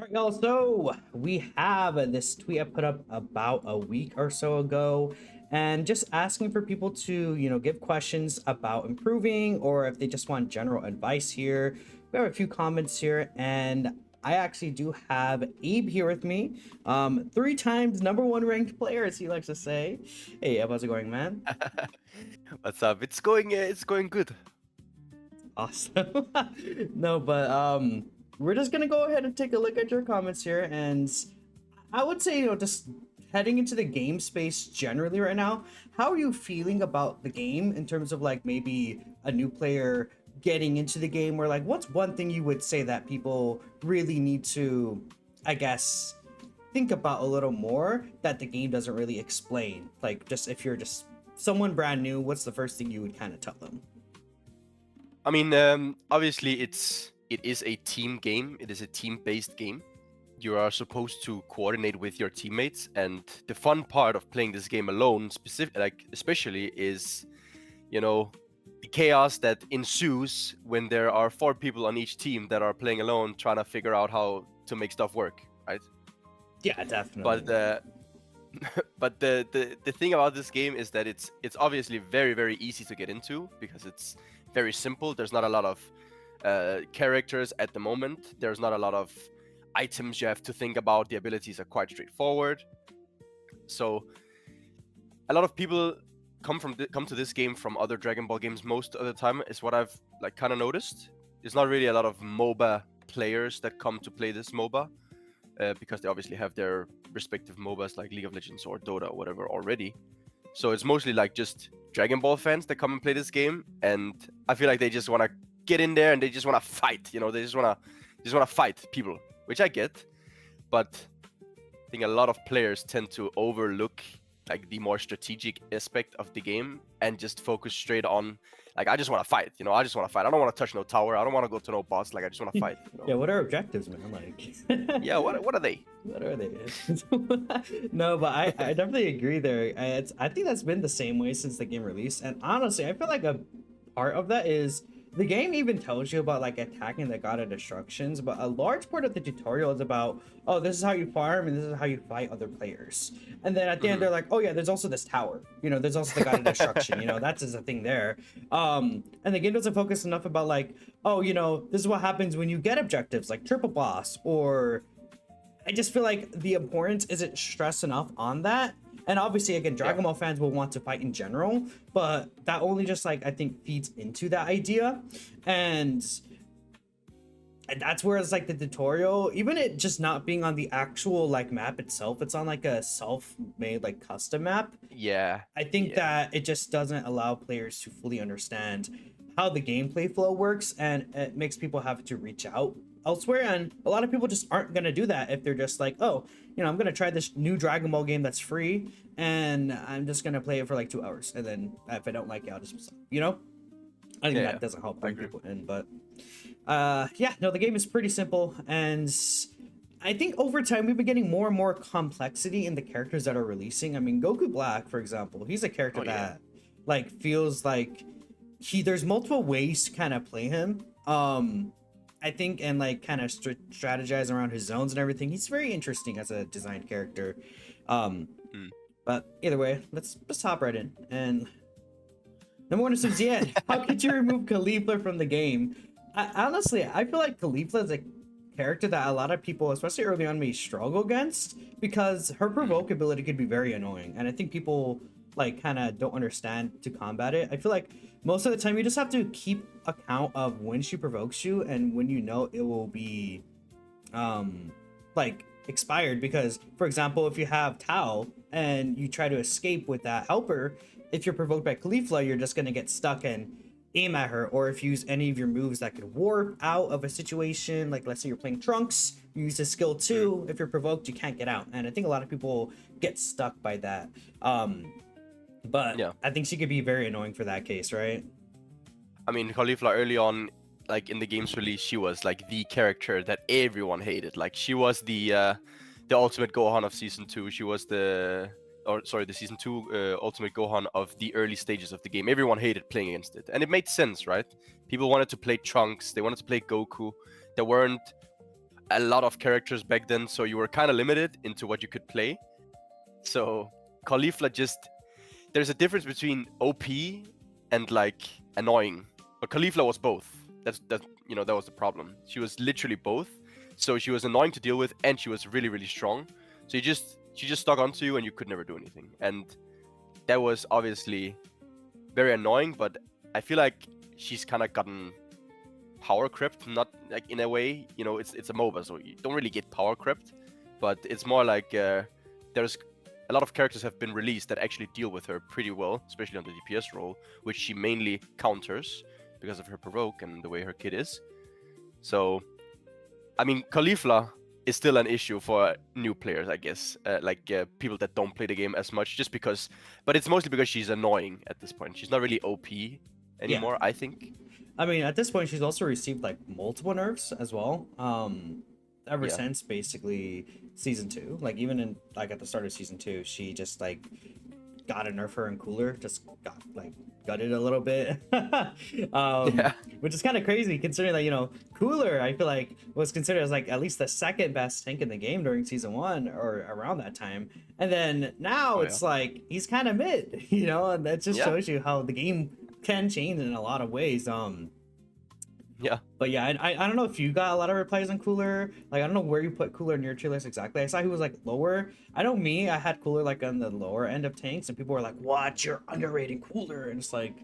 All right, y'all. So we have this tweet I put up about a week or so ago, and just asking for people to, give questions about improving, or if they just want general advice here. We have a few comments here, and I actually do have Abe here with me. 3 times number one ranked player, as he likes to say. Hey, Abe, how's it going, man? What's up? It's going good. Awesome. No, but we're just gonna go ahead and take a look at your comments here, and I would say, just heading into the game space generally right now, how are you feeling about the game in terms of like maybe a new player getting into the game, or like what's one thing you would say that people really need to, I guess, think about a little more that the game doesn't really explain? Like, just if you're just someone brand new, what's the first thing you would kind of tell them? I mean, obviously, it is a team game. It is a team-based game. You are supposed to coordinate with your teammates, and the fun part of playing this game alone, especially, is the chaos that ensues when there are 4 people on each team that are playing alone, trying to figure out how to make stuff work, right? Yeah, definitely. But but the thing about this game is that it's obviously very very easy to get into because it's very simple. There's not a lot of characters at the moment. There's not a lot of items you have to think about. The abilities are quite straightforward. So a lot of people come to this game from other Dragon Ball games most of the time, is what I've like kind of noticed. There's not really a lot of MOBA players that come to play this MOBA because they obviously have their respective MOBAs like League of Legends or Dota or whatever already. So it's mostly like just Dragon Ball fans that come and play this game, and I feel like they just want to get in there and they just want to fight. They just want to fight people, which I get, but I think a lot of players tend to overlook like the more strategic aspect of the game and just focus straight on like I just want to fight. I just want to fight. I don't want to touch no tower. I don't want to go to no boss. Like I just want to fight. Yeah, what are objectives, man? Like, Yeah. What are they? what are they? No, but I definitely agree there. I think that's been the same way since the game released, and honestly, I feel like a part of that is the game even tells you about like attacking the god of destructions, but a large part of the tutorial is about, oh, this is how you farm and this is how you fight other players. And then at the end Mhm. they're like, oh yeah, there's also this tower, there's also the god of destruction, that's just a thing there. And the game doesn't focus enough about like, oh, this is what happens when you get objectives like triple boss, or I just feel like the importance isn't stressed enough on that. And obviously, again, Yeah. Dragon Ball fans will want to fight in general, but that only just like I think feeds into that idea. And that's where it's like the tutorial, even it just not being on the actual like map itself, it's on like a self-made like custom map. Yeah. I think Yeah. that it just doesn't allow players to fully understand how the gameplay flow works, and it makes people have to reach out elsewhere. And a lot of people just aren't going to do that if they're just like, oh, I'm going to try this new Dragon Ball game that's free, and I'm just going to play it for like 2 hours. And then if I don't like it, I'll just stop, I think Yeah. that doesn't help I bring agree. people in. But yeah, no, the game is pretty simple. And I think over time we've been getting more and more complexity in the characters that are releasing. I mean, Goku Black, for example, he's a character Oh yeah. that like feels like there's multiple ways to kind of play him. I think, and like kind of strategize around his zones and everything. He's very interesting as a designed character. Um, Mm. but either way, let's hop right in. And number one is Ziad. How could you remove Khalifa from the game? Honestly, I feel like Khalifa is a character that a lot of people, especially early on, may struggle against because her provoke ability could be very annoying, and I think people like kind of don't understand to combat it. I feel like most of the time you just have to keep account of when she provokes you and when it will be like expired, because for example, if you have Tao and you try to escape with that helper, if you're provoked by Caulifla, you're just going to get stuck and aim at her. Or if you use any of your moves that could warp out of a situation, like let's say you're playing Trunks, you use a skill 2, if you're provoked you can't get out, and I think a lot of people get stuck by that. But Yeah. I think she could be very annoying for that case, right? I mean, Caulifla early on, like in the game's release, she was like the character that everyone hated. Like she was the ultimate Gohan of season 2. She was the season 2 ultimate Gohan of the early stages of the game. Everyone hated playing against it, and it made sense, right? People wanted to play Trunks, they wanted to play Goku. There weren't a lot of characters back then, so you were kind of limited into what you could play. So Caulifla just there's a difference between OP and like annoying, but Caulifla was both. That that was the problem. She was literally both. So she was annoying to deal with, and she was really really strong. So she just stuck onto you, and you could never do anything. And that was obviously very annoying. But I feel like she's kind of gotten power crept, not like in a way. It's a MOBA, so you don't really get power crept, but it's more like there's a lot of characters have been released that actually deal with her pretty well, especially on the DPS role, which she mainly counters because of her provoke and the way her kit is. So, I mean, Caulifla is still an issue for new players, I guess, people that don't play the game as much, just because. But it's mostly because she's annoying at this point. She's not really OP anymore, I think. I mean, at this point, she's also received like multiple nerfs as well. Ever since basically season 2, like even in like at the start of season 2, she just like got a nerfer and cooler, just got like gutted a little bit. Which is kind of crazy considering that cooler I feel like was considered as like at least the second best tank in the game during season 1 or around that time, and then now it's like he's kind of mid, and that just shows you how the game can change in a lot of ways. But yeah, I don't know if you got a lot of replies on Cooler. Like, I don't know where you put Cooler in your tier list exactly. I saw he was like lower. I know I had Cooler like on the lower end of tanks, and people were like, "What? You're underrating Cooler?" And it's like,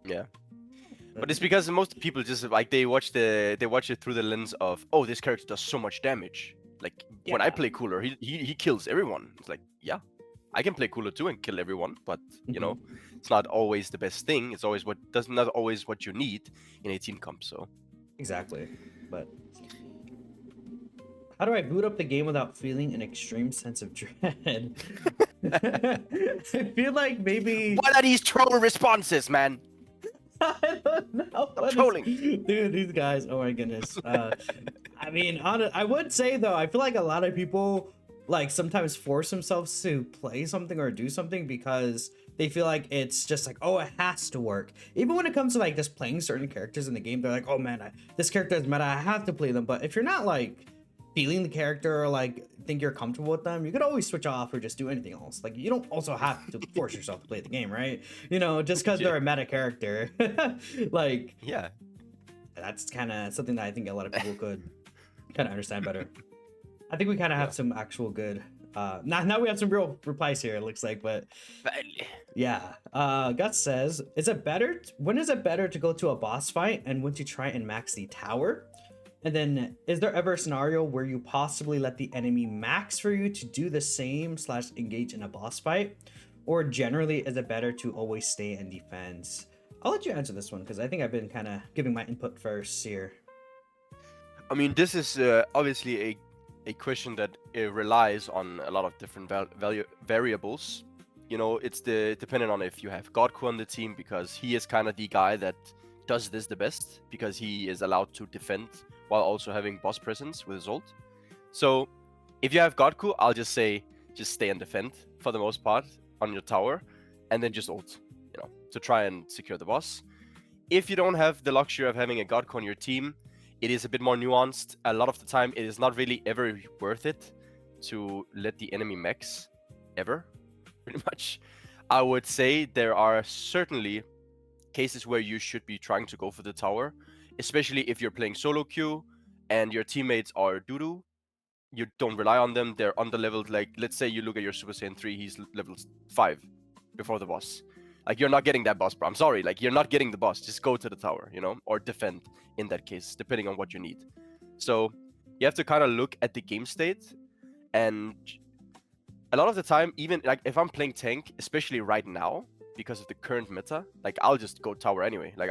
but it's because most people just like they watch it through the lens of, oh, this character does so much damage. Like when I play Cooler, he kills everyone. It's like, yeah, I can play Cooler too and kill everyone, but it's not always the best thing. It's always not always what you need in a team comp. So. Exactly, but how do I boot up the game without feeling an extreme sense of dread? I feel like maybe. What are these troll responses, man? I don't know. Trolling, dude. These guys. Oh my goodness. I mean, I would say though, I feel like a lot of people like sometimes force themselves to play something or do something because they feel like it's just like, oh, it has to work. Even when it comes to like just playing certain characters in the game, they're like, oh man, this character is meta, I have to play them. But if you're not like feeling the character or like think you're comfortable with them, you could always switch off or just do anything else. Like you don't also have to force yourself to play the game, right? Just because they're a meta character. Like, yeah, that's kind of something that I think a lot of people could kind of understand better. I think we kind of have some actual good now we have some real replies here, it looks like, but yeah. Guts says, when is it better to go to a boss fight and when to try and max the tower? And then, is there ever a scenario where you possibly let the enemy max for you to do the same / engage in a boss fight? Or generally, is it better to always stay in defense? I'll let you answer this one because I think I've been kind of giving my input first here. I mean, this is obviously a question that relies on a lot of different variables. It's dependent on if you have Godku on the team, because he is kind of the guy that does this the best, because he is allowed to defend while also having boss presence with his ult. So if you have Godku, I'll just say just stay and defend for the most part on your tower, and then just ult, to try and secure the boss. If you don't have the luxury of having a Godku on your team, it is a bit more nuanced. A lot of the time, it is not really ever worth it to let the enemy max, ever, pretty much. I would say there are certainly cases where you should be trying to go for the tower, especially if you're playing solo queue and your teammates are doo-doo. You don't rely on them, they're under-leveled. Like, let's say you look at your Super Saiyan 3, he's level 5 before the boss. Like, you're not getting that boss, bro. I'm sorry. Like, you're not getting the boss. Just go to the tower, or defend in that case, depending on what you need. So you have to kind of look at the game state. And a lot of the time, even like if I'm playing tank, especially right now, because of the current meta, like I'll just go tower anyway. Like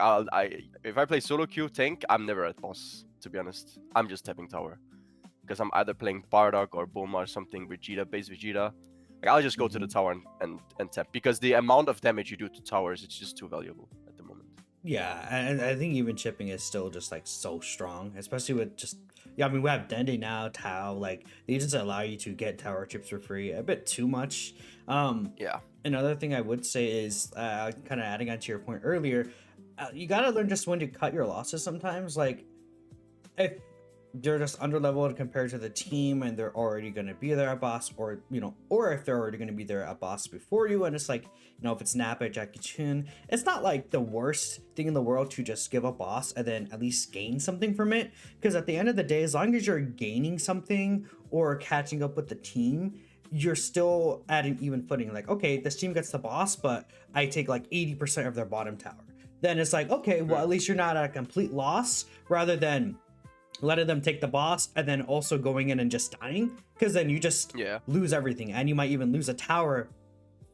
if I play solo queue tank, I'm never at boss, to be honest. I'm just tapping tower because I'm either playing Bardock or Bulma or something, Vegeta, base Vegeta. I'll just go to the tower and tap, because the amount of damage you do to towers, it's just too valuable at the moment. Yeah, and I think even chipping is still just like so strong, especially with just I mean, we have Dende now, Tau, like they just allow you to get tower chips for free a bit too much. Yeah. Another thing I would say is kind of adding on to your point earlier, you gotta learn just when to cut your losses sometimes. Like if they're just underleveled compared to the team, and they're already going to be there at boss, or or if they're already going to be there at boss before you, and it's like, if it's Nappa, Gekishin, it's not like the worst thing in the world to just give a boss and then at least gain something from it, because at the end of the day, as long as you're gaining something or catching up with the team, you're still at an even footing. Like, okay, this team gets the boss, but I take like 80% of their bottom tower. Then it's like, okay, well, at least you're not at a complete loss, rather than letting them take the boss and then also going in and just dying, because then you just lose everything, and you might even lose a tower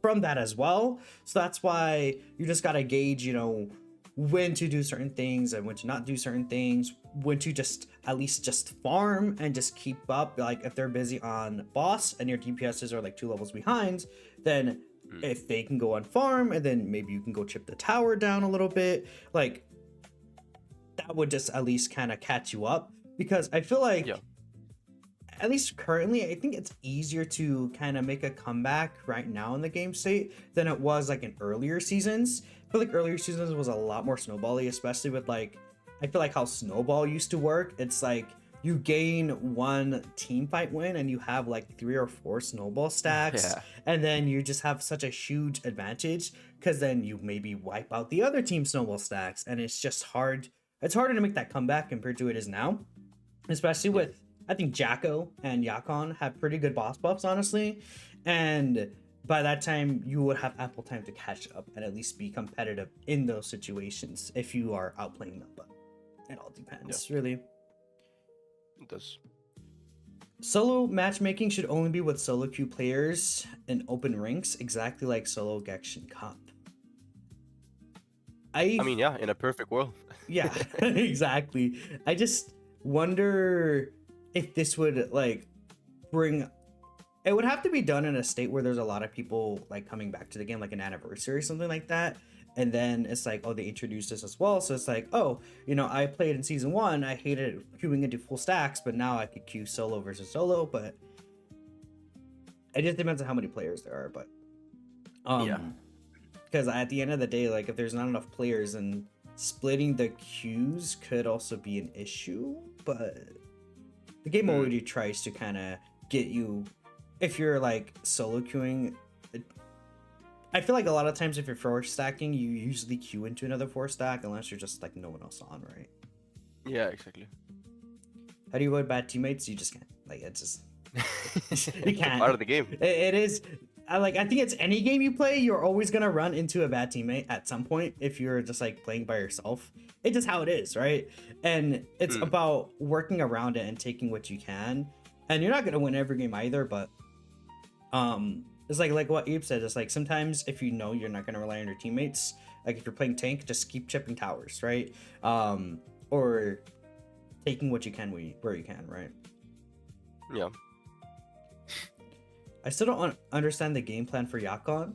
from that as well. So that's why you just gotta gauge, when to do certain things and when to not do certain things, when to just at least just farm and just keep up. Like if they're busy on boss and your DPSs are like 2 levels behind, then if they can go on farm, and then maybe you can go chip the tower down a little bit, like that would just at least kind of catch you up. Because I feel like at least currently, I think it's easier to kind of make a comeback right now in the game state than it was like in earlier seasons. I feel like earlier seasons was a lot more snowbally, especially with like, I feel like how Snowball used to work. It's like you gain 1 team fight win and you have like 3 or 4 snowball stacks, and then you just have such a huge advantage, because then you maybe wipe out the other team snowball stacks, and it's just hard. It's harder to make that comeback compared to it is now, especially with, I think Jacko and Yakon have pretty good boss buffs, honestly, and by that time you would have ample time to catch up and at least be competitive in those situations if you are outplaying them. But it all depends, really. It does. Solo matchmaking should only be with solo queue players in open ranks, exactly like solo Gekishin Cup. I mean, yeah, in a perfect world. Yeah, exactly. I just wonder if this would like bring, it would have to be done in a state where there's a lot of people like coming back to the game, like an anniversary or something like that, and then it's like, oh, they introduced this as well, so it's like, oh, I played in season 1, I hated queuing into full stacks, but now I could queue solo versus solo. But it just depends on how many players there are. But because at the end of the day, like if there's not enough players, and splitting the queues could also be an issue. But the game already tries to kind of get you, if you're like solo queuing, I feel like a lot of times if you're 4 stacking, you usually queue into another 4 stack unless you're just like no one else on, right? Yeah, exactly. How do you avoid bad teammates? You just can't. Like, it's just you can't. Part of the game. It is. I think it's any game you play, you're always gonna run into a bad teammate at some point if you're just like playing by yourself. It's just how it is, right? And it's about working around it and taking what you can. And you're not gonna win every game either, but it's like what Abe said. It's like sometimes if you know you're not gonna rely on your teammates, like if you're playing tank, just keep chipping towers, right? Or taking what you can where you can, right? Yeah. I still don't understand the game plan for Yakon.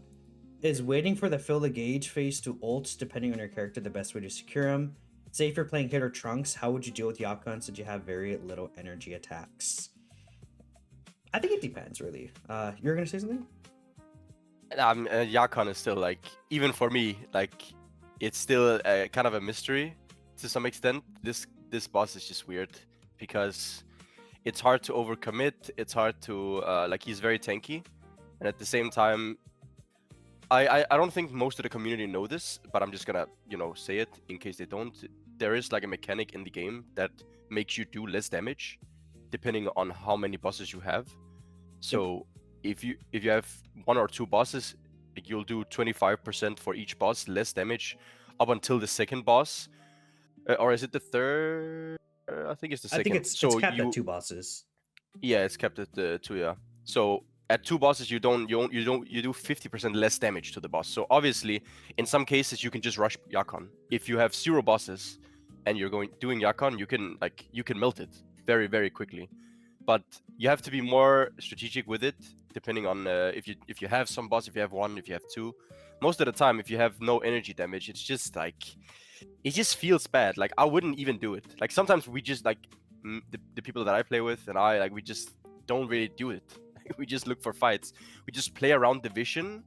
Is waiting for the fill the gauge phase to ult, depending on your character, the best way to secure him? Say if you're playing Hit or Trunks, how would you deal with Yakon since you have very little energy attacks? I think it depends, really. You're gonna say something? Yakon is still like, even for me, like it's still kind of a mystery to some extent. This boss is just weird because it's hard to overcommit. It's hard to like, he's very tanky, and at the same time, I don't think most of the community know this, but I'm just gonna say it in case they don't. There is like a mechanic in the game that makes you do less damage depending on how many bosses you have. So if you have 1 or 2 bosses, like, you'll do 25% for each boss less damage up until the second boss, or is it the third? I think it's the second. I think it's capped at 2 bosses. Yeah, it's capped at the 2. Yeah. So at 2 bosses, you do 50% less damage to the boss. So obviously, in some cases, you can just rush Yakon. If you have 0 bosses and you're doing Yakon, you can melt it very, very quickly. But you have to be more strategic with it, depending on if you have some boss, if you have 1, if you have 2. Most of the time, if you have no energy damage, it's just like, it just feels bad. Like, I wouldn't even do it. Like, sometimes we just like the people that I play with and I, like, we just don't really do it. We just look for fights. We just play around the vision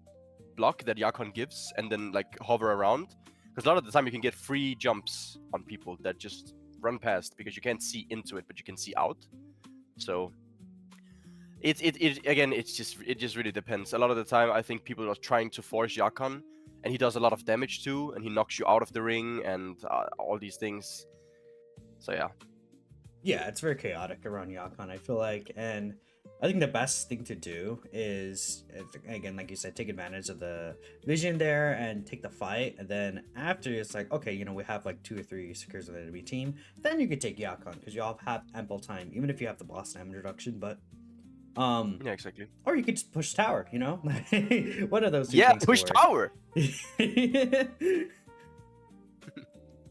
block that Yakon gives and then like hover around, because a lot of the time you can get free jumps on people that just run past because you can't see into it, but you can see out. So it again, it just really depends. A lot of the time, I think people are trying to force Yakon, and he does a lot of damage too, and he knocks you out of the ring and all these things. So yeah. Yeah, it's very chaotic around Yakon, I feel like, and I think the best thing to do is, again, like you said, take advantage of the vision there and take the fight, and then after it's like, okay, you know, we have like 2 or 3 secures of the enemy team, then you could take Yakon, because you all have ample time, even if you have the boss damage reduction, but Yeah, exactly. or you could just push tower, you know? One of those two Yeah, things push could tower.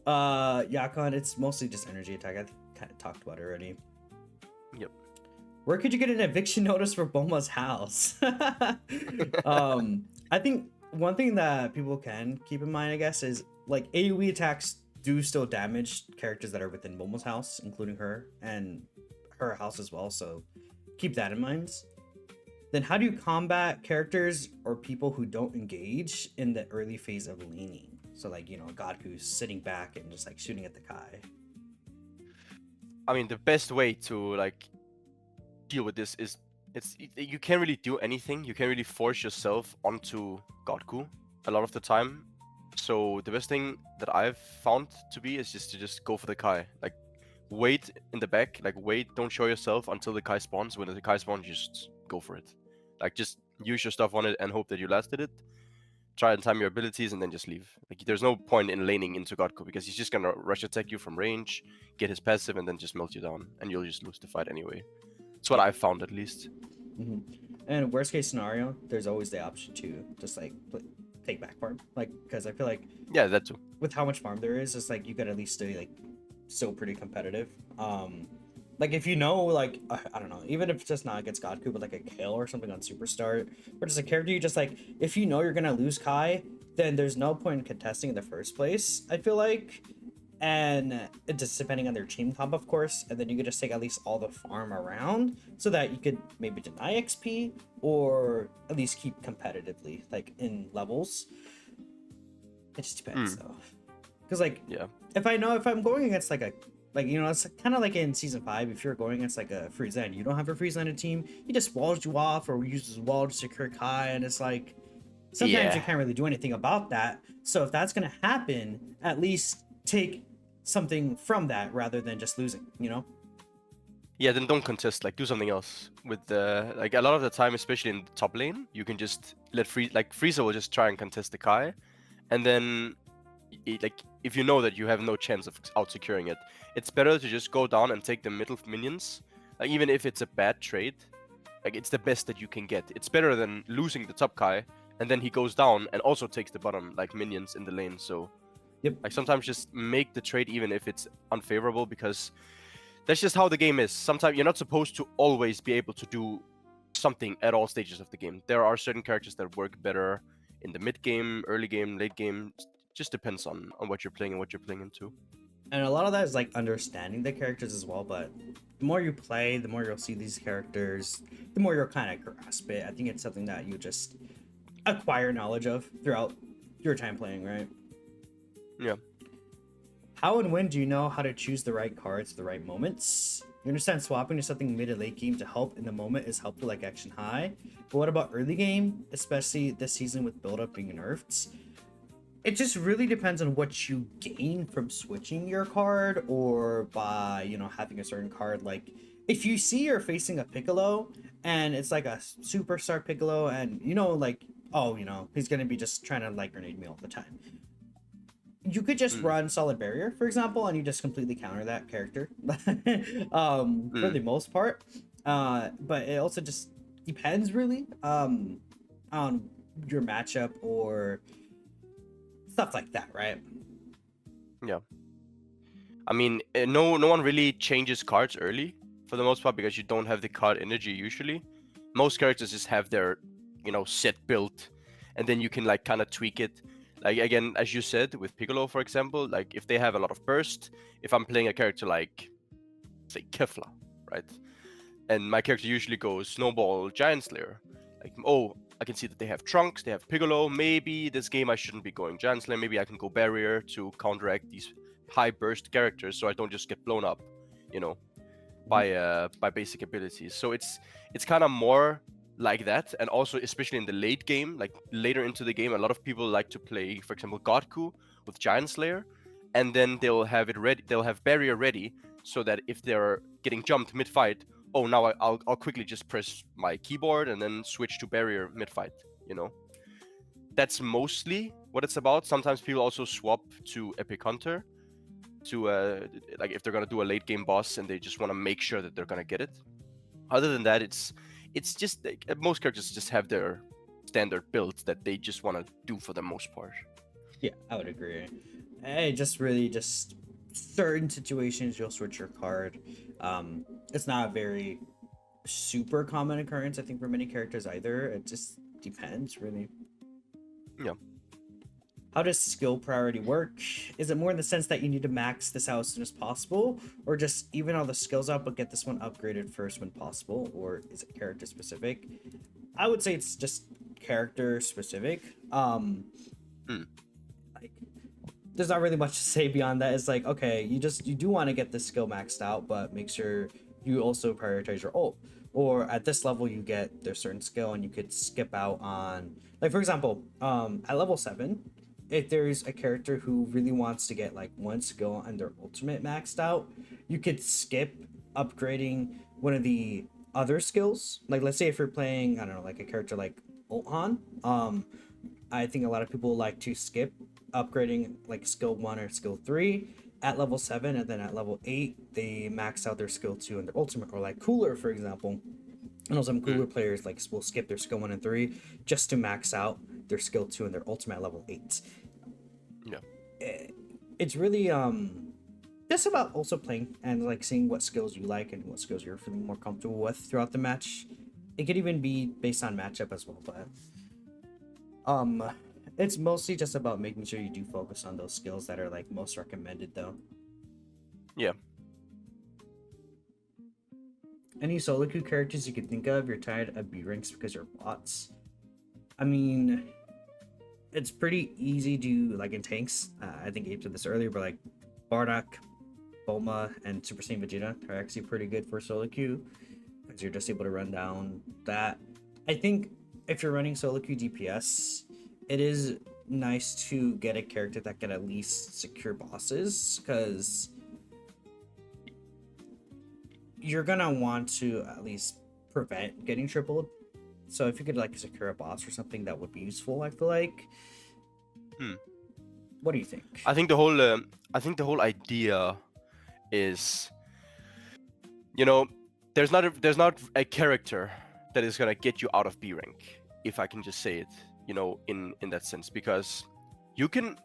Yakon, it's mostly just energy attack. I kind of talked about it already. Yep. Where could you get an eviction notice for Boma's house? I think one thing that people can keep in mind, I guess, is like AoE attacks do still damage characters that are within Boma's house, including her and her house as well. So keep that in mind. Then how do you combat characters or people who don't engage in the early phase of laning? So like, you know, God who's sitting back and just like shooting at the Kai. I mean, the best way to like deal with this is you can't really do anything. You can't really force yourself onto Godku a lot of the time. So the best thing that I've found to be is just to go for the Kai. Like wait in the back, like wait, don't show yourself until the Kai spawns. When the Kai spawns, you just go for it. Like just use your stuff on it and hope that you lasted it. Try and time your abilities and then just leave. Like there's no point in laning into Godku because he's just gonna rush attack you from range, get his passive, and then just melt you down, and you'll just lose the fight anyway. That's what I've found at least. Mm-hmm. And worst case scenario, there's always the option to just like take back farm, like because I feel like that too. With how much farm there is, it's like you could at least stay like still pretty competitive. Like if you know, like I don't know, even if it's just not against Godku, but like a Kale or something on Superstar, or just a character you just like, if you know you're gonna lose Kai, then there's no point in contesting in the first place, I feel like. And it just depending on their team comp, of course, and then you could just take at least all the farm around so that you could maybe deny XP or at least keep competitively like in levels. It just depends though, because like if I know if I'm going against like a you know, it's kind of like in season 5, if you're going against like a freeze land, you don't have a freeze landed team, he just walls you off or uses wall to secure Kai, and it's like sometimes you can't really do anything about that. So if that's gonna happen, at least take something from that rather than just losing, you know? Yeah, then don't contest, like do something else with the like a lot of the time, especially in the top lane, you can just let Frieza will just try and contest the Kai, and then like if you know that you have no chance of out securing it, it's better to just go down and take the middle minions. Like even if it's a bad trade, like it's the best that you can get. It's better than losing the top Kai and then he goes down and also takes the bottom like minions in the lane. So like sometimes just make the trade even if it's unfavorable, because that's just how the game is. Sometimes you're not supposed to always be able to do something at all stages of the game. There are certain characters that work better in the mid game, early game, late game. Just depends on what you're playing and what you're playing into. And a lot of that is like understanding the characters as well, but the more you play, the more you'll see these characters, the more you'll kind of grasp it. I think it's something that you just acquire knowledge of throughout your time playing, right? Yeah. How and when do you know how to choose the right cards at the right moments? You understand swapping to something mid and late game to help in the moment is helpful like Action High, but what about early game, especially this season with build up being nerfed? It just really depends on what you gain from switching your card, or by, you know, having a certain card. Like if you see you're facing a Piccolo and it's like a superstar Piccolo, and you know, like, oh, you know, he's gonna be just trying to like grenade me all the time, you could just run Solid Barrier, for example, and you just completely counter that character for the most part. But it also just depends really on your matchup or stuff like that, right? Yeah. I mean, no one really changes cards early for the most part, because you don't have the card energy usually. Most characters just have their, you know, set build, and then you can like kind of tweak it. Like again, as you said with Piccolo, for example, like if they have a lot of burst, if I'm playing a character like, say, Kefla, right? And my character usually goes Snowball, Giant Slayer. Like, oh, I can see that they have Trunks, they have Piccolo. Maybe this game I shouldn't be going Giant Slayer. Maybe I can go Barrier to counteract these high burst characters, so I don't just get blown up, you know, by basic abilities. So it's kind of more like that, and also especially in the late game, like later into the game, a lot of people like to play, for example, Godku with Giant Slayer, and then they'll have it ready. They'll have barrier ready, so that if they're getting jumped mid-fight, oh, now I'll quickly just press my keyboard and then switch to barrier mid-fight. You know, that's mostly what it's about. Sometimes people also swap to Epic Hunter to like if they're gonna do a late game boss and they just want to make sure that they're gonna get it. Other than that, it's just like, most characters just have their standard builds that they just want to do for the most part. Yeah, I would agree. Hey, just really just certain situations you'll switch your card. It's not a very super common occurrence, I think, for many characters either. It just depends, really. Yeah. How does skill priority work? Is it more in the sense that you need to max this out as soon as possible, or just even all the skills out but get this one upgraded first when possible, or is it character specific? I would say it's just character specific. Like, there's not really much to say beyond that. It's like, okay, you do want to get this skill maxed out, but make sure you also prioritize your ult. Or at this level, you get their certain skill and you could skip out on, like, for example, at level 7, if there's a character who really wants to get like one skill and their ultimate maxed out, you could skip upgrading one of the other skills. Like, let's say if you're playing, I don't know, like a character like Ulthan, I think a lot of people like to skip upgrading like skill 1 or skill 3 at level 7, and then at level 8 they max out their skill 2 and their ultimate. Or like Cooler, for example. I know some Cooler players like will skip their skill 1 and 3 just to max out their skill 2 and their ultimate at level 8. Yeah. It's really just about also playing and like seeing what skills you like and what skills you're feeling more comfortable with throughout the match. It could even be based on matchup as well, but it's mostly just about making sure you do focus on those skills that are like most recommended, though. Yeah. Any solo queue characters you can think of you're tired of B ranks because you're bots? I mean, it's pretty easy to, like, in tanks, I think Abe said this earlier, but like Bardock, Bulma, and Super Saiyan Vegeta are actually pretty good for solo queue because you're just able to run down that. I think if you're running solo queue DPS, it is nice to get a character that can at least secure bosses, because you're gonna want to at least prevent getting tripled. So if you could like secure a boss or something, that would be useful, I feel like. What do you think? I think the whole idea is, you know, there's not a character that is gonna get you out of B rank, if I can just say it, you know, in that sense, because you can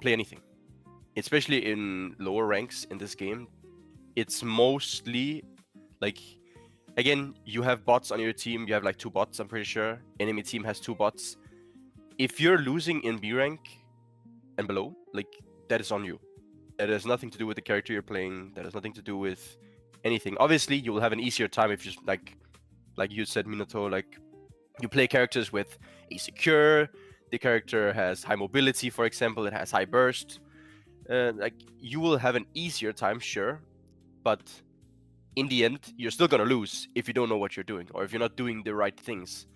play anything, especially in lower ranks in this game. It's mostly like, again, you have bots on your team. You have like 2 bots, I'm pretty sure. Enemy team has 2 bots. If you're losing in B rank and below, like, that is on you. That has nothing to do with the character you're playing. That has nothing to do with anything. Obviously, you will have an easier time if you like you said, Minato, like, you play characters with a secure, the character has high mobility, for example, it has high burst. Like, you will have an easier time, sure, but in the end, you're still gonna lose if you don't know what you're doing, or if you're not doing the right things.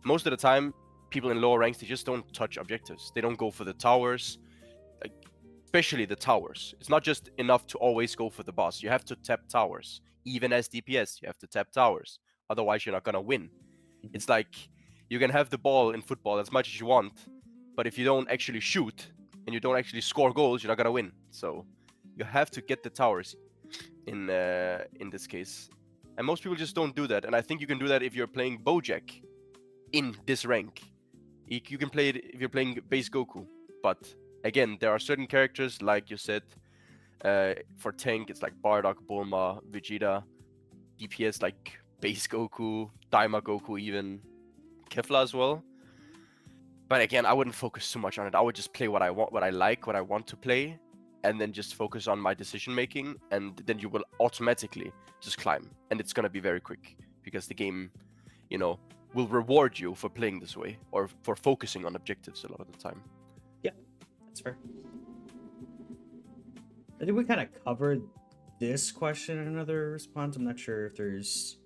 Most of the time, people in lower ranks, they just don't touch objectives. They don't go for the towers, like, especially the towers. It's not just enough to always go for the boss. You have to tap towers. Even as DPS, you have to tap towers. Otherwise, you're not gonna win. It's like, you can have the ball in football as much as you want, but if you don't actually shoot and you don't actually score goals, you're not gonna win. So you have to get the towers in this case, and most people just don't do that. And I think you can do that if you're playing Bojack in this rank. You can play it if you're playing base Goku, but again, there are certain characters, like you said, for tank, it's like Bardock, Bulma, Vegeta. DPS, like base Goku, Daima Goku, even Kefla as well. But again, I wouldn't focus too much on it. I would just play what I want, what I like, what I want to play, and then just focus on my decision making, and then you will automatically just climb, and it's gonna be very quick, because the game, you know, will reward you for playing this way, or for focusing on objectives a lot of the time. Yeah, that's fair. I think we kind of covered this question in another response. I'm not sure if there's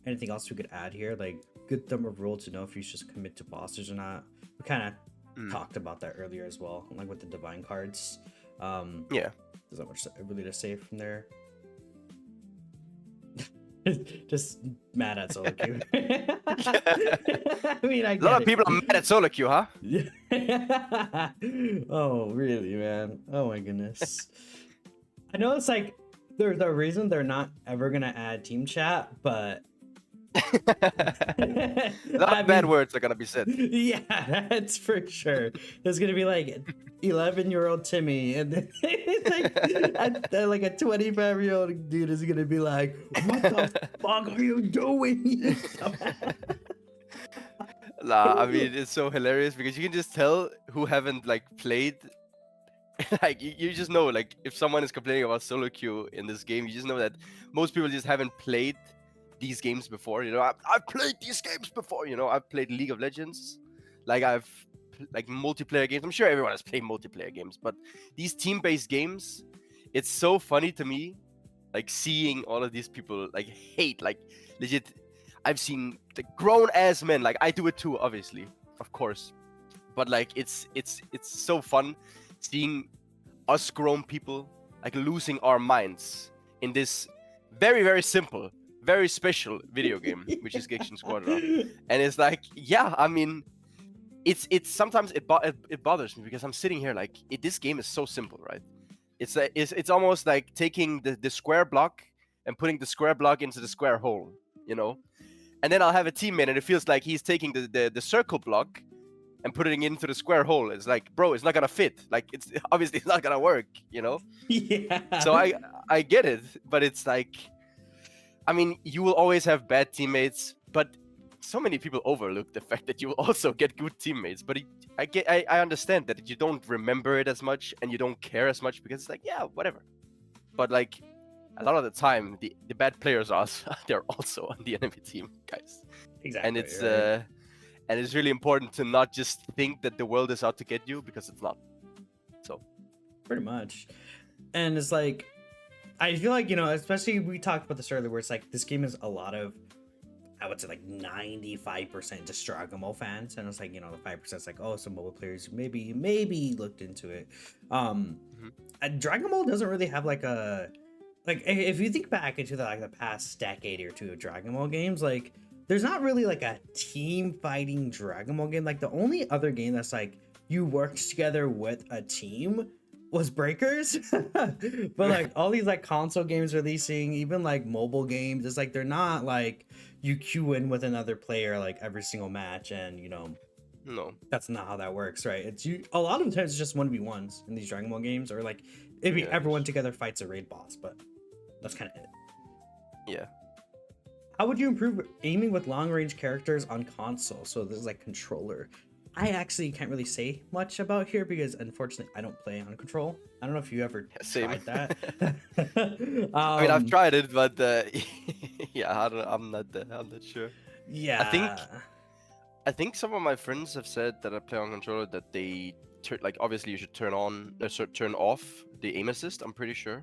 anything else we could add here. Like, good thumb of rule to know if you should just commit to bosses or not. We kind of talked about that earlier as well, like with the divine cards. Yeah. There's not much really to say from there. Just mad at solo queue. I mean, I A lot of get people are mad at solo queue, huh? it. Oh, really, man? Oh my goodness. I know it's like there's a reason they're not ever gonna add team chat, but A lot of bad words are gonna be said. Yeah, that's for sure. There's gonna be like 11-year-old Timmy, and then like a 25-year-old dude is gonna be like, "What the fuck are you doing?" Nah, I mean it's so hilarious because you can just tell who haven't like played. Like you just know, like if someone is complaining about solo queue in this game, you just know that most people just haven't played these games before. You know, I've played these games before. You know, I've played League of Legends, like like multiplayer games. I'm sure everyone has played multiplayer games, but these team-based games, it's so funny to me, like seeing all of these people like hate, like legit. I've seen the grown-ass men, like I do it too, obviously, of course, but like it's so fun seeing us grown people like losing our minds in this very, very simple, very special video game, which is Gekishin Squadra. And it's like, yeah, I mean, it's sometimes it bothers me because I'm sitting here like this game is so simple, right? It's almost like taking the square block and putting the square block into the square hole, you know. And then I'll have a teammate and it feels like he's taking the circle block and putting it into the square hole. It's like, bro, it's not gonna fit. Like it's obviously it's not gonna work, you know. Yeah. So I get it, but it's like, I mean, you will always have bad teammates, but so many people overlook the fact that you will also get good teammates. But I understand that you don't remember it as much and you don't care as much because it's like, yeah, whatever. But like a lot of the time, the bad players are they're also on the enemy team, guys. Exactly. And it's right? and it's really important to not just think that the world is out to get you because it's not. So pretty much. And it's like, I feel like, you know, especially we talked about this earlier, where it's like this game is a lot of, I would say like 95% just Dragon Ball fans, and it's like, you know, the 5% is like, oh, some mobile players maybe looked into it. Dragon Ball doesn't really have like a, like if you think back into the past decade or two of Dragon Ball games, like there's not really like a team fighting Dragon Ball game. Like the only other game that's like you worked together with a team was Breakers. But like all these like console games releasing, even like mobile games, it's like they're not like you queue in with another player like every single match, and you know, no, that's not how that works, right? It's a lot of the times it's just 1v1s in these Dragon Ball games, or like maybe everyone together fights a raid boss, but that's kind of it. Yeah. How would you improve aiming with long range characters on console? So this is like controller. I actually can't really say much about here because unfortunately I don't play on control. I don't know if you ever tried that. I mean, I've tried it, but yeah, I'm not sure. Yeah, I think some of my friends have said that I play on controller that they like obviously you should turn off the aim assist. I'm pretty sure.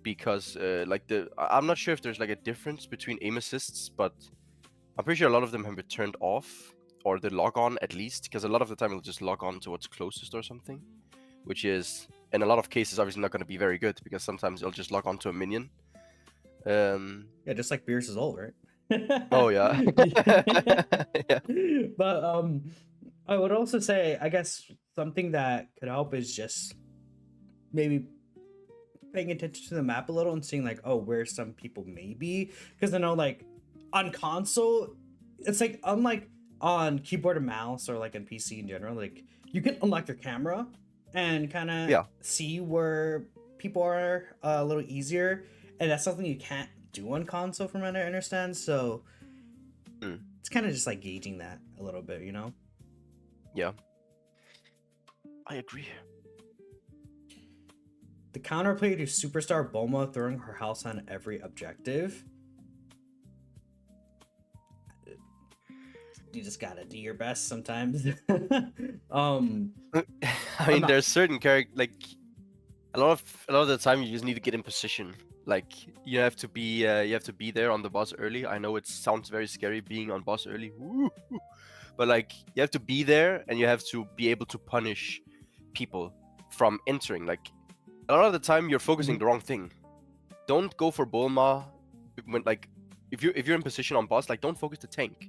Because like I'm not sure if there's like a difference between aim assists, but I'm pretty sure a lot of them have been turned off, or the log on at least, because a lot of the time it'll just log on to what's closest or something, which is in a lot of cases obviously not going to be very good because sometimes it'll just log on to a minion. Yeah, just like Beerus' ult, right? Oh yeah. Yeah. But I would also say, I guess something that could help is just maybe paying attention to the map a little and seeing like, oh, where some people may be, because I know like on console it's like unlike on keyboard and mouse or like on PC in general, like you can unlock your camera and kind of see where people are a little easier, and that's something you can't do on console from what I understand. So it's kind of just like gauging that a little bit, you know. Yeah, I agree. The counterplay to Superstar Bulma throwing her house on every objective. You just gotta do your best sometimes. I mean, there's certain character like a lot of the time you just need to get in position. Like you have to be there on the boss early. I know it sounds very scary being on boss early, woo, but like you have to be there and you have to be able to punish people from entering. Like a lot of the time you're focusing the wrong thing. Don't go for Bulma when like if you're in position on boss, like don't focus the tank.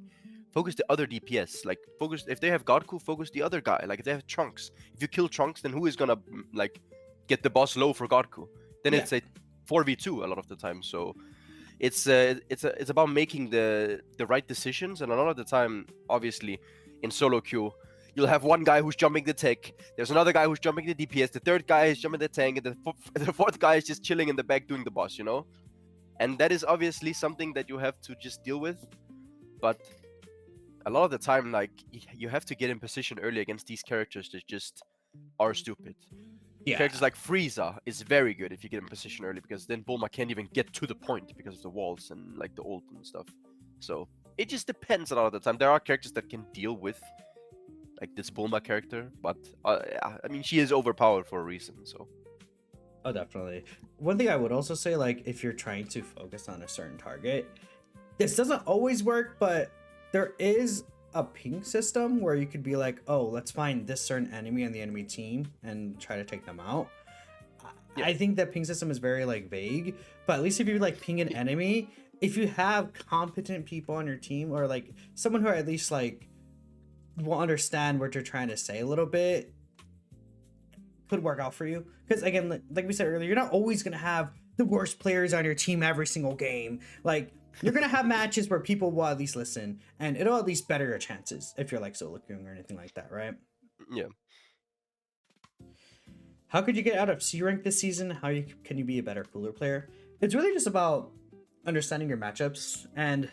Focus the other DPS. Like focus if they have Godku, focus the other guy. Like if they have Trunks. If you kill Trunks, then who is gonna like get the boss low for Godku? Then Yeah. it's a 4v2 a lot of the time. So it's about making the right decisions, and a lot of the time, obviously, in solo queue, you'll have one guy who's jumping the tech. There's another guy who's jumping the DPS. The third guy is jumping the tank, and the fourth guy is just chilling in the back doing the boss. You know, and that is obviously something that you have to just deal with. But a lot of the time, like you have to get in position early against these characters that just are stupid. Yeah. Characters like Frieza is very good if you get in position early, because then Bulma can't even get to the point because of the walls and like the ult and stuff. So it just depends a lot of the time. There are characters that can deal with like this Bulma character, but I mean she is overpowered for a reason. So Oh, definitely. One thing I would also say, like, if you're trying to focus on a certain target, this doesn't always work, but there is a ping system where you could be like, oh, let's find this certain enemy on the enemy team and try to take them out. Yeah. I think that ping system is very like vague, but at least if you like ping an enemy, if you have competent people on your team or like someone who at least like will understand what you're trying to say a little bit, could work out for you. Because again, like we said earlier, you're not always gonna have the worst players on your team every single game. Like you're gonna have matches where people will at least listen, and it'll at least better your chances if you're like solo queuing or anything like that, right? yeah. How could you get out of C rank this season? Can you be a better cooler player? It's really just about understanding your matchups, and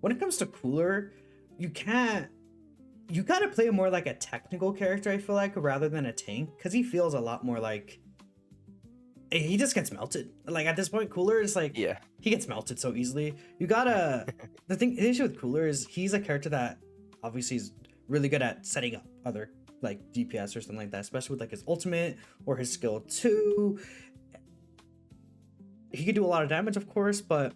when it comes to cooler, you gotta play more like a technical character, I feel like, rather than a tank, because he feels a lot more like he just gets melted. Like at this point, cooler is like Yeah. he gets melted so easily. You gotta the issue with cooler is he's a character that obviously is really good at setting up other like DPS or something like that, especially with like his ultimate or his skill 2. He could do a lot of damage, of course, but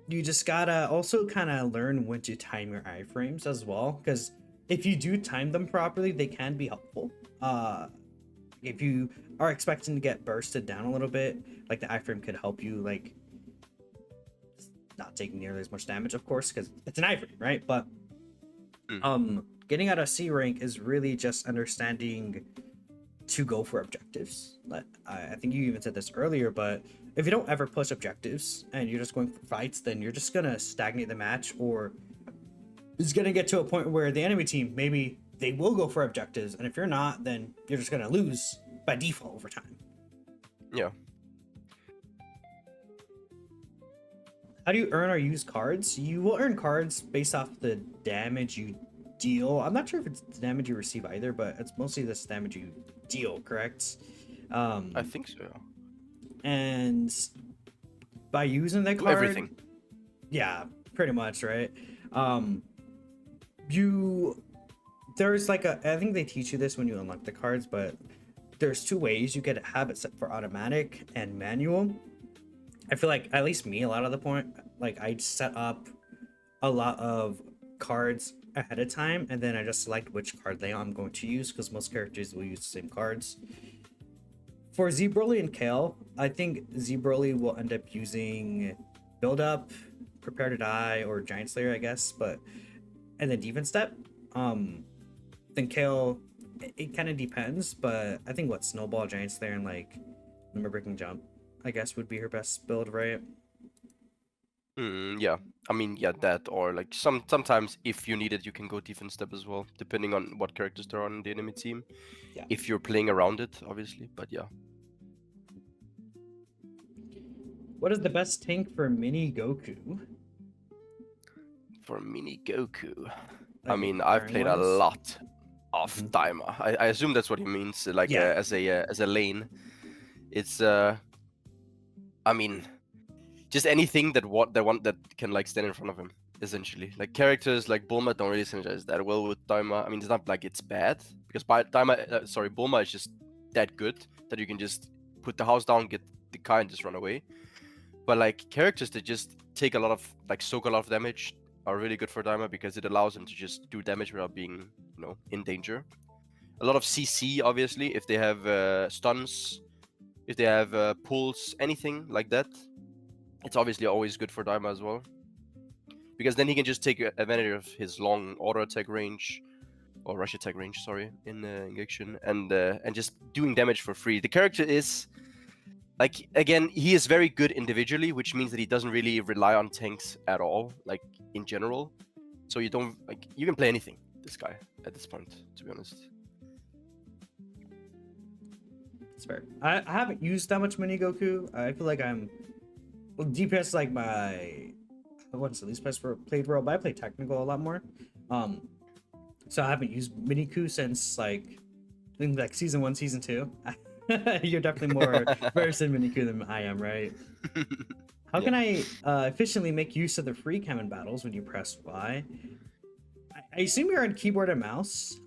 you just gotta also kind of learn when to time your iframes as well, because if you do time them properly, they can be helpful. If you are expecting to get bursted down a little bit, like the iframe could help you like not taking nearly as much damage, of course, because it's an iframe, right? But getting out of C rank is really just understanding to go for objectives. I think you even said this earlier, but if you don't ever push objectives and you're just going for fights, then you're just gonna stagnate the match, or it's gonna get to a point where the enemy team, maybe they will go for objectives, and if you're not, then you're just gonna lose by default over time. Yeah. How do you earn or use cards? You will earn cards based off the damage you deal. I'm not sure if it's the damage you receive either, but it's mostly this damage you deal, correct? I think so. And by using the Do card, everything. yeah, pretty much, right? There's like I think they teach you this when you unlock the cards, but there's 2 ways you could have it set for automatic and manual. I feel like, at least me, a lot of the point, like I set up a lot of cards ahead of time, and then I just select which card I'm going to use, because most characters will use the same cards. For Z Broly and Kale, I think Z Broly will end up using Build Up, Prepare to Die, or Giant Slayer, I guess, and then Defense Step. Then Kale, it kind of depends, but I think Snowball, Giant Slayer, and like Number Breaking Jump, I guess, would be her best build, right? Yeah. I mean, yeah, that, or like sometimes if you need it, you can go defense step as well, depending on what characters there are on the enemy team. Yeah. If you're playing around it, obviously, but yeah. What is the best tank for Mini Goku? For mini Goku, I Like, mean, I've played a current-wise? lot of Daima. I assume that's what he means, like Yeah. as a lane. It's I mean, just anything that can like stand in front of him, essentially. Like characters like Bulma don't really synergize that well with Daima. I mean, it's not like it's bad, because Bulma is just that good that you can just put the house down, get the car, and just run away. But like characters that just take a lot of like soak a lot of damage are really good for Daima because it allows them to just do damage without being, in danger. A lot of CC, obviously, if they have stuns, if they have pulls, anything like that, it's obviously always good for Daima as well. Because then he can just take advantage of his long auto attack range, or rush attack range, sorry, in Gekishin, and just doing damage for free. The character is, like, again, he is very good individually, which means that he doesn't really rely on tanks at all, like, in general. So you don't, like, you can play anything, this guy, at this point, to be honest. It's fair. I haven't used that much mini Goku. I feel like DPS is like my what's the least best played role, but I play technical a lot more. So I haven't used mini Ku since like I think like season 1, season 2. You're definitely more versed in mini Ku than I am, right? How can I efficiently make use of the free cam in battles when you press Y? I assume you're on keyboard and mouse.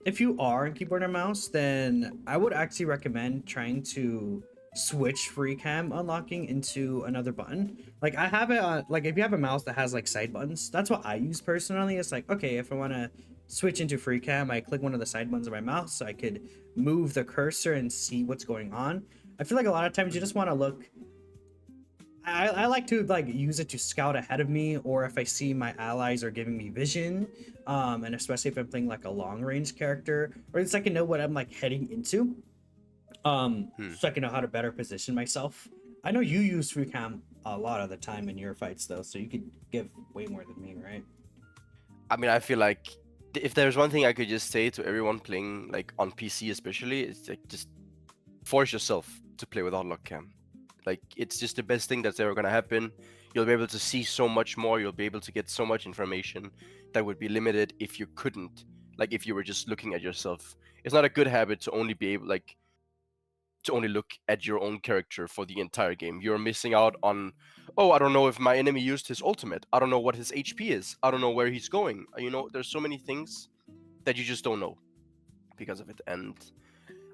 If you are on keyboard and mouse, then I would actually recommend trying to switch free cam unlocking into another button. Like I have it on, like if you have a mouse that has like side buttons, that's what I use personally. It's like, okay, if I want to switch into free cam, I click one of the side buttons of my mouse so I could move the cursor and see what's going on. I feel like a lot of times you just want to look. I like to like use it to scout ahead of me, or if I see my allies are giving me vision, and especially if I'm playing like a long range character, or it's so I can know what I'm like heading into, so I can know how to better position myself. I know you use free cam a lot of the time in your fights though, so you could give way more than me, right? I mean, I feel like if there's one thing I could just say to everyone playing like on PC especially, it's like just force yourself to play without lock cam. Like it's just the best thing that's ever gonna happen. You'll be able to see so much more. You'll be able to get so much information that would be limited if you couldn't. Like if you were just looking at yourself. It's not a good habit to only be able to only look at your own character for the entire game. You're missing out on, oh, I don't know if my enemy used his ultimate. I don't know what his HP is. I don't know where he's going. There's so many things that you just don't know because of it. And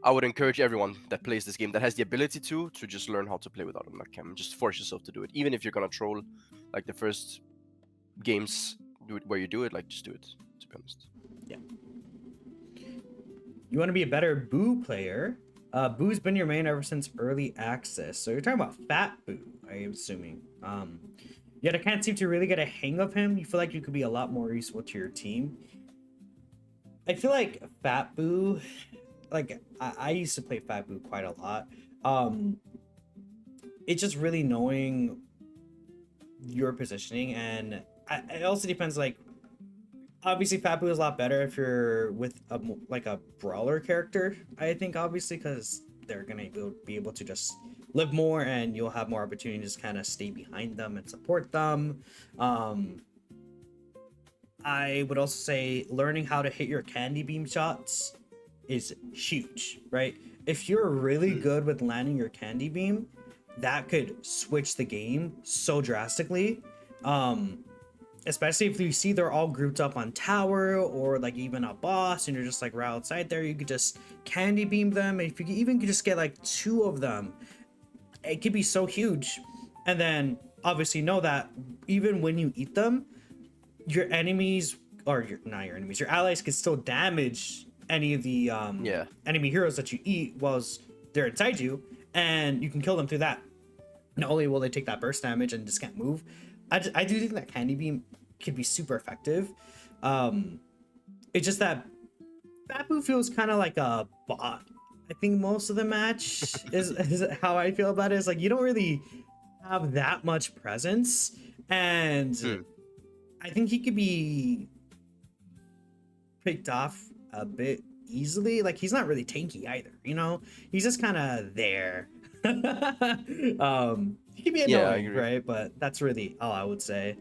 I would encourage everyone that plays this game that has the ability to just learn how to play without a lock cam. Just force yourself to do it. Even if you're gonna troll like the first games where you do it, like just do it, to be honest. Yeah. You want to be a better Boo player? Boo's been your main ever since early access. So you're talking about Fat Boo, I am assuming. Yet I can't seem to really get a hang of him. You feel like you could be a lot more useful to your team. I feel like Fat Boo, like I used to play Fat Boo quite a lot. It's just really knowing your positioning, and it also depends. Like obviously Fat Boo is a lot better if you're with a brawler character, I think, obviously, because they're gonna be able to just live more and you'll have more opportunities to kind of stay behind them and support them. I would also say learning how to hit your candy beam shots is huge, right? If you're really good with landing your candy beam, that could switch the game so drastically. Especially if you see they're all grouped up on tower or like even a boss and you're just like right outside there, you could just candy beam them. If you even could just get like 2 of them, it could be so huge. And then obviously know that even when you eat them, your enemies, or not your enemies, your allies can still damage any of the enemy heroes that you eat whilst they're inside you, and you can kill them through that. Not only will they take that burst damage and just can't move, I do think that candy beam could be super effective. It's just that Bapu feels kind of like a bot. I think most of the match is how I feel about it. Is like you don't really have that much presence, and I think he could be picked off a bit easily. Like he's not really tanky either, he's just kind of there. He can be annoying, right? But that's really all I would say.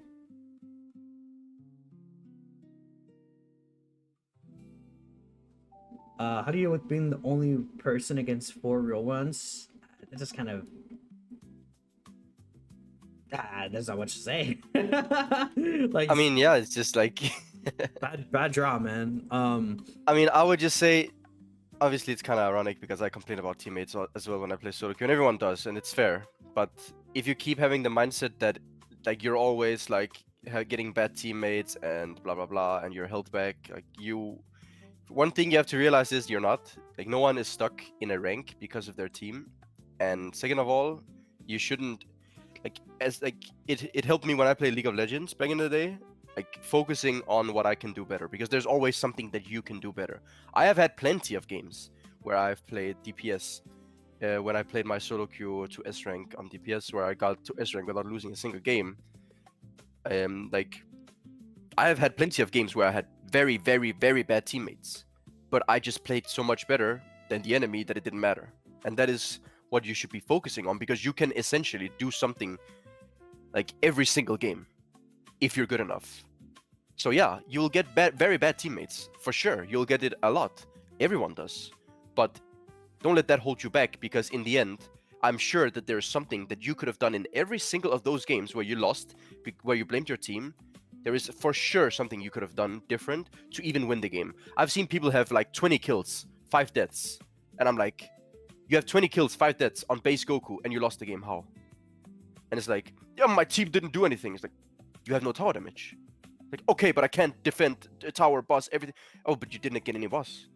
How do you deal with being the only person against 4 real ones? It's just kind of there's not much to say. Like, I mean, yeah, it's just like bad draw, man. I mean, I would just say obviously it's kind of ironic because I complain about teammates as well when I play solo queue, and everyone does, and it's fair. But if you keep having the mindset that like you're always like getting bad teammates and blah blah blah, and you're held back, like one thing you have to realize is you're not. Like no one is stuck in a rank because of their team. And second of all, you shouldn't it helped me when I played League of Legends back in the day, like focusing on what I can do better because there's always something that you can do better. I have had plenty of games where I've played DPS when I played my solo queue to S rank on DPS where I got to S rank without losing a single game. Like I have had plenty of games where I had very, very, very bad teammates, but I just played so much better than the enemy that it didn't matter. And that is what you should be focusing on because you can essentially do something like every single game if you're good enough. So yeah, you'll get very bad teammates for sure. You'll get it a lot. Everyone does. But don't let that hold you back because in the end, I'm sure that there's something that you could have done in every single of those games where you lost, where you blamed your team. There is for sure something you could have done different to even win the game. I've seen people have like 20 kills, 5 deaths, and I'm like, you have 20 kills, 5 deaths on base Goku, and you lost the game. How? And it's like, yeah, my team didn't do anything. It's like, you have no tower damage. Like, okay, but I can't defend a tower, boss, everything. Oh, but you didn't get any boss.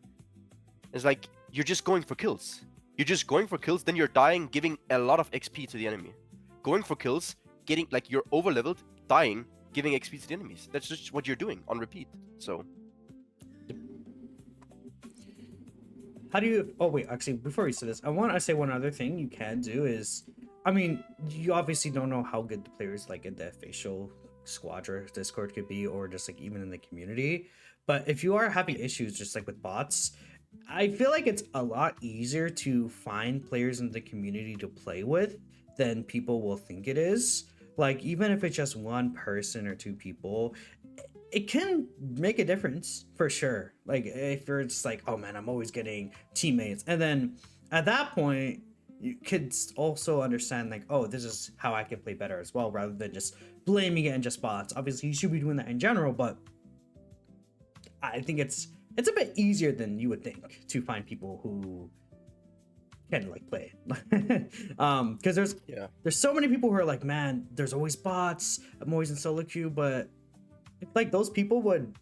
It's like, you're just going for kills. You're just going for kills, then you're dying, giving a lot of XP to the enemy. Going for kills, getting, like, you're over-leveled, dying, giving XP to the enemies. That's just what you're doing on repeat. So... How do you... Oh, wait, actually, before we say this, I want to say one other thing you can do is... I mean, you obviously don't know how good the players, like, in the official Squadra Discord could be, or just, like, even in the community. But if you are having issues just, like, with bots, I feel like it's a lot easier to find players in the community to play with than people will think it is. Like, even if it's just one person or two people, it can make a difference for sure. Like, if you're just like, oh man, I'm always getting teammates. And then at that point, you could also understand, like, oh, this is how I can play better as well, rather than just blaming it and just bots. Obviously, you should be doing that in general, but I think it's a bit easier than you would think to find people who can like play because there's so many people who are like, man, there's always bots, I'm always in solo queue, but if like those people would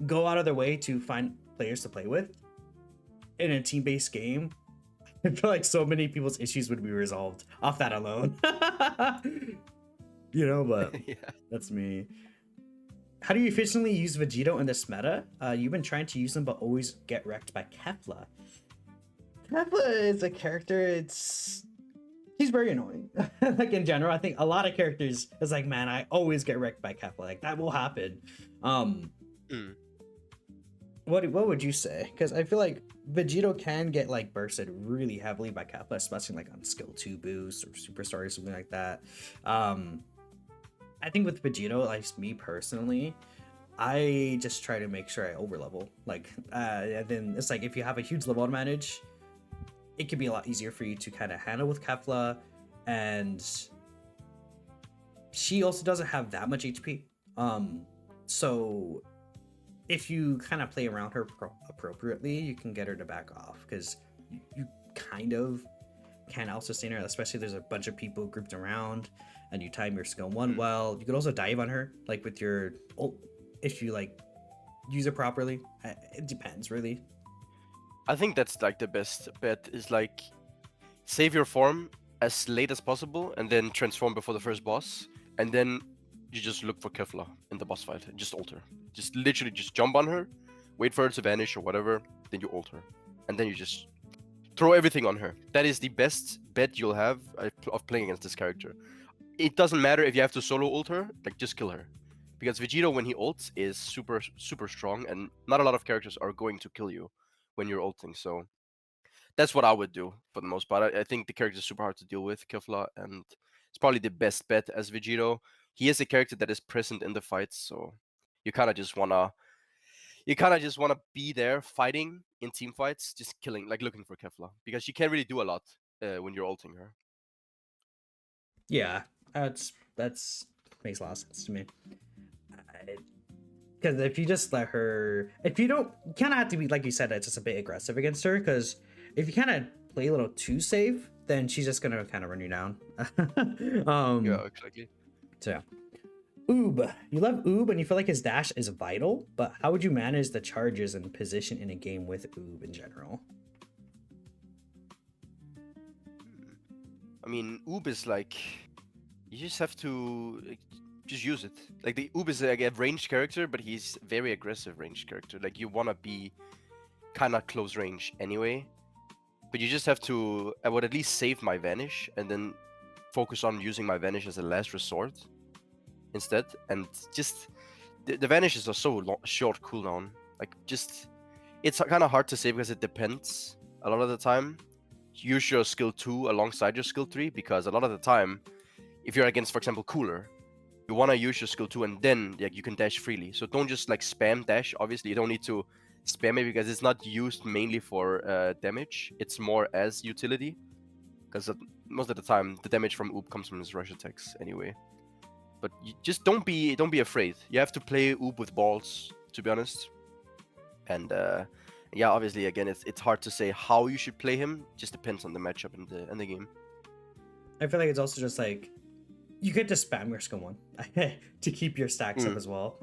go out of their way to find players to play with in a team-based game, I feel like so many people's issues would be resolved off that alone. You know, but yeah. That's me. How do you efficiently use Vegito in this meta? You've been trying to use them, but always get wrecked by Kefla. Kefla is a character, he's very annoying. Like in general, I think a lot of characters is like, man, I always get wrecked by Kefla. Like that will happen. What would you say? Because I feel like Vegito can get like bursted really heavily by Kefla, especially like on skill 2 boost or superstar or something like that. I think with Vegito, like me personally, I just try to make sure I overlevel. Like, and then it's like if you have a huge level advantage, it can be a lot easier for you to kind of handle with Kefla, and she also doesn't have that much HP. So if you kind of play around her appropriately, you can get her to back off because you kind of can out-sustain her, especially if there's a bunch of people grouped around and you time your skill 1 well. You could also dive on her, like with your ult, if you like use it properly. It depends, really. I think that's like the best bet is like save your form as late as possible and then transform before the first boss, and then you just look for Kefla in the boss fight and just ult her. Just literally just jump on her, wait for her to vanish or whatever, then you ult her, and then you just throw everything on her. That is the best bet you'll have of playing against this character. It doesn't matter if you have to solo ult her, like just kill her. Because Vegito, when he ults, is super, super strong, and not a lot of characters are going to kill you when you're ulting. So that's what I would do for the most part. I think the character is super hard to deal with, Kefla, and it's probably the best bet as Vegito. He is a character that is present in the fights, so you kind of just wanna be there fighting in team fights, just killing, like looking for Kefla, because she can't really do a lot when you're ulting her. Yeah, that's makes a lot of sense to me. Because if you just let her, if you don't, you kind of have to be, like you said, it's just a bit aggressive against her. Because if you kind of play a little too safe, then she's just gonna kind of run you down. Yeah, exactly. So yeah. Oob. You love Oob and you feel like his dash is vital, but how would you manage the charges and position in a game with Oob in general? I mean, Oob is like, you just have to just use it. Like the Oob is like a ranged character, but he's very aggressive ranged character. Like you wanna be kind of close range anyway, but you just have to. I would at least save my vanish and then focus on using my vanish as a last resort instead. And just the vanishes are so short cooldown. Like just it's kind of hard to say because it depends a lot of the time. Use your skill 2 alongside your skill 3 because a lot of the time, if you're against, for example, Cooler, you want to use your skill 2 and then like you can dash freely. So don't just like spam dash. Obviously, you don't need to spam it because it's not used mainly for damage. It's more as utility because most of the time the damage from Oop comes from his rush attacks anyway. But you just don't be afraid. You have to play Oop with balls, to be honest. And yeah, obviously, again, it's hard to say how you should play him. Just depends on the matchup in the game. I feel like it's also just like you get to spam your skill 1 to keep your stacks up as well.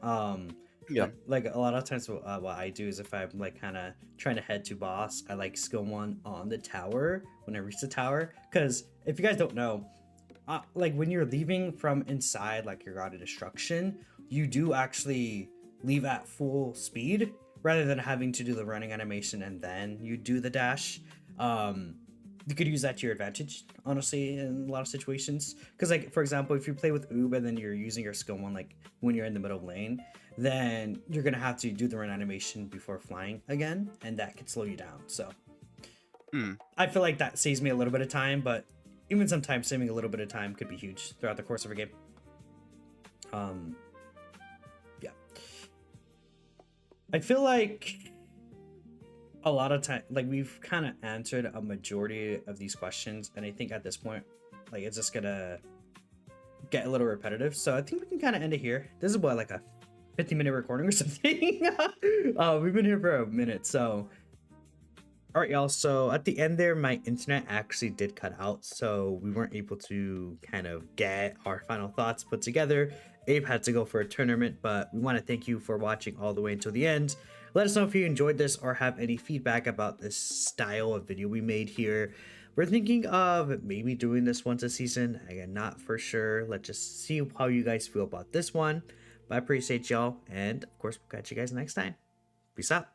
Yeah. Like a lot of times, what I do is if I'm like kind of trying to head to boss, I like skill 1 on the tower when I reach the tower. Because if you guys don't know, like when you're leaving from inside, like your God of Destruction, you do actually leave at full speed rather than having to do the running animation and then you do the dash. You could use that to your advantage, honestly, in a lot of situations. Because, like, for example, if you play with Oob and then you're using your skill 1, like, when you're in the middle lane, then you're going to have to do the run animation before flying again, and that could slow you down. So, I feel like that saves me a little bit of time, but even sometimes saving a little bit of time could be huge throughout the course of a game. Yeah. I feel like a lot of time, like we've kind of answered a majority of these questions, and I think at this point, like it's just gonna get a little repetitive. So I think we can kind of end it here. This is what, like a 50-minute recording or something. We've been here for a minute, so all right, y'all. So at the end there, my internet actually did cut out, so we weren't able to kind of get our final thoughts put together. Abe had to go for a tournament, but we want to thank you for watching all the way until the end. Let us know if you enjoyed this or have any feedback about this style of video we made here. We're thinking of maybe doing this once a season. Again, not for sure. Let's just see how you guys feel about this one. But I appreciate y'all, and of course, we'll catch you guys next time. Peace out.